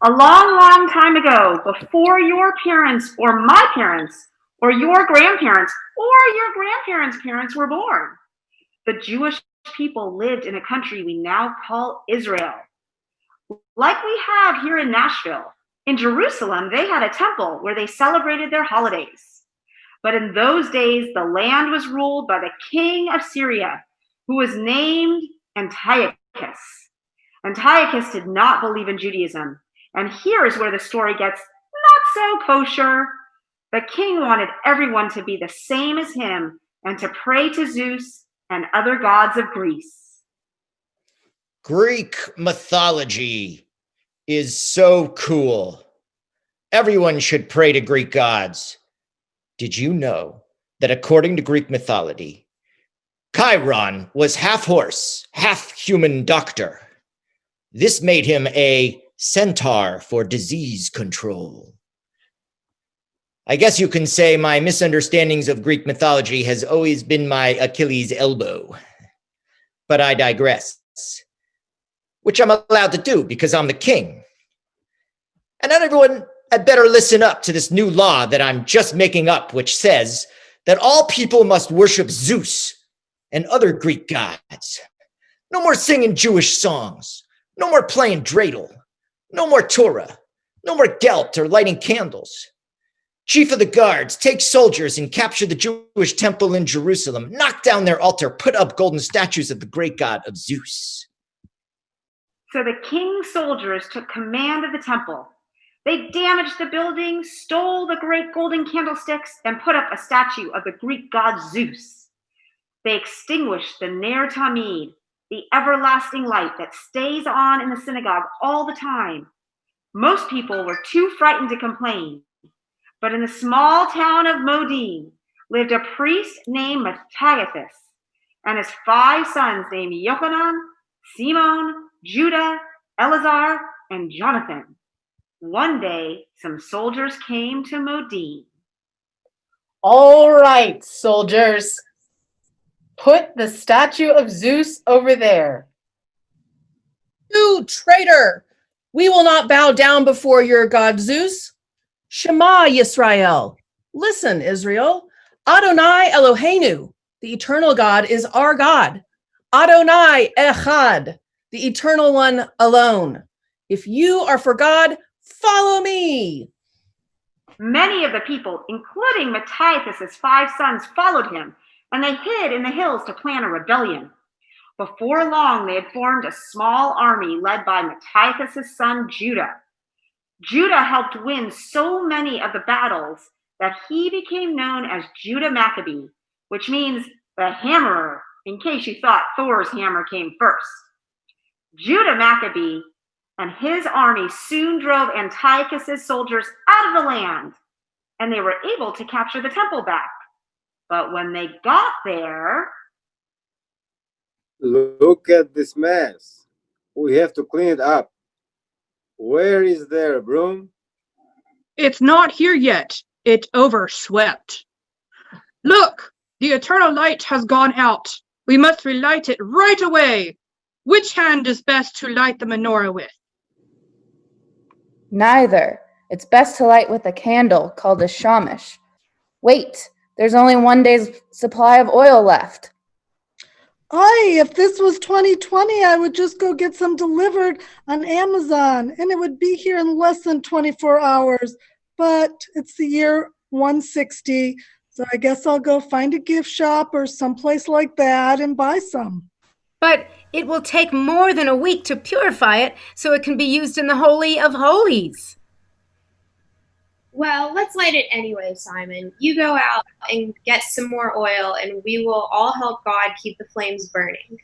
A long, long time ago, before your parents or my parents or your grandparents or your grandparents' parents were born, the Jewish people lived in a country we now call Israel. Like we have here in Nashville. In Jerusalem, they had a temple where they celebrated their holidays. But in those days, the land was ruled by the king of Syria, who was named Antiochus. Antiochus did not believe in Judaism. And here is where the story gets not so kosher. The king wanted everyone to be the same as him and to pray to Zeus and other gods of Greece. Greek mythology is so cool. Everyone should pray to Greek gods. Did you know that according to Greek mythology, Chiron was half horse, half human doctor? This made him a centaur for disease control. I guess you can say my misunderstandings of Greek mythology has always been my Achilles' elbow. But I digress, which I'm allowed to do because I'm the king. And not everyone had better listen up to this new law that I'm just making up, which says that all people must worship Zeus and other Greek gods. No more singing Jewish songs. No more playing dreidel. No more Torah. No more gelt or lighting candles. Chief of the guards, take soldiers and capture the Jewish temple in Jerusalem. Knock down their altar. Put up golden statues of the great god of Zeus. So the king's soldiers took command of the temple. They damaged the building, stole the great golden candlesticks, and put up a statue of the Greek god Zeus. They extinguished the Ner Tamid, the everlasting light that stays on in the synagogue all the time. Most people were too frightened to complain. But in the small town of Modin lived a priest named Matttathias and his 5 sons named Yochanan, Simon, Judah, ELAZAR, and Jonathan. One day, some soldiers came to Modin. All right, soldiers. Put the statue of Zeus over there. You traitor! We will not bow down before your god Zeus. Shema Yisrael. Listen, Israel. Adonai Eloheinu. The eternal God is our God. Adonai Echad. The eternal one alone. If you are for God, follow me. Many of the people, including Matthias' 5 sons, followed him, and they hid in the hills to plan a rebellion. Before long, they had formed a small army led by Matthias' son Judah. Judah helped win so many of the battles that he became known as Judah Maccabee, which means the hammerer, in case you thought Thor's hammer came first. Judah Maccabee and his army soon drove Antiochus' soldiers out of the land, and they were able to capture the temple back. But when they got there... Look at this mess. We have to clean it up. Where is there a broom? It's not here yet. It overswept. Look, the eternal light has gone out. We must relight it right away. Which hand is best to light the menorah with? Neither. It's best to light with a candle called a shamash. Wait, there's only 1 day's supply of oil left. If this was 2020, I would just go get some delivered on Amazon, and it would be here in less than 24 hours. But it's the year 160, so I guess I'll go find a gift shop or someplace like that and buy some. But it will take more than a week to purify it so it can be used in the Holy of Holies. Well, let's light it anyway, Simon. You go out and get some more oil, and we will all help God keep the flames burning.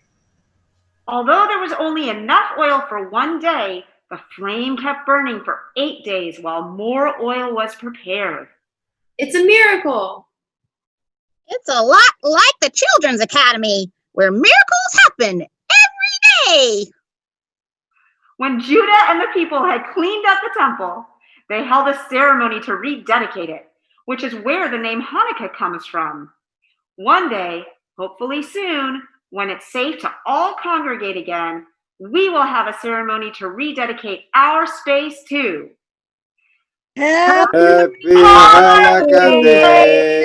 Although there was only enough oil for 1 day, the flame kept burning for 8 days while more oil was prepared. It's a miracle. It's a lot like the Children's Academy, where miracles happen every day. When Judah and the people had cleaned up the temple, they held a ceremony to rededicate it, which is where the name Hanukkah comes from. One day, hopefully soon, when it's safe to all congregate again, we will have a ceremony to rededicate our space to Happy Happy Hanukkah Day!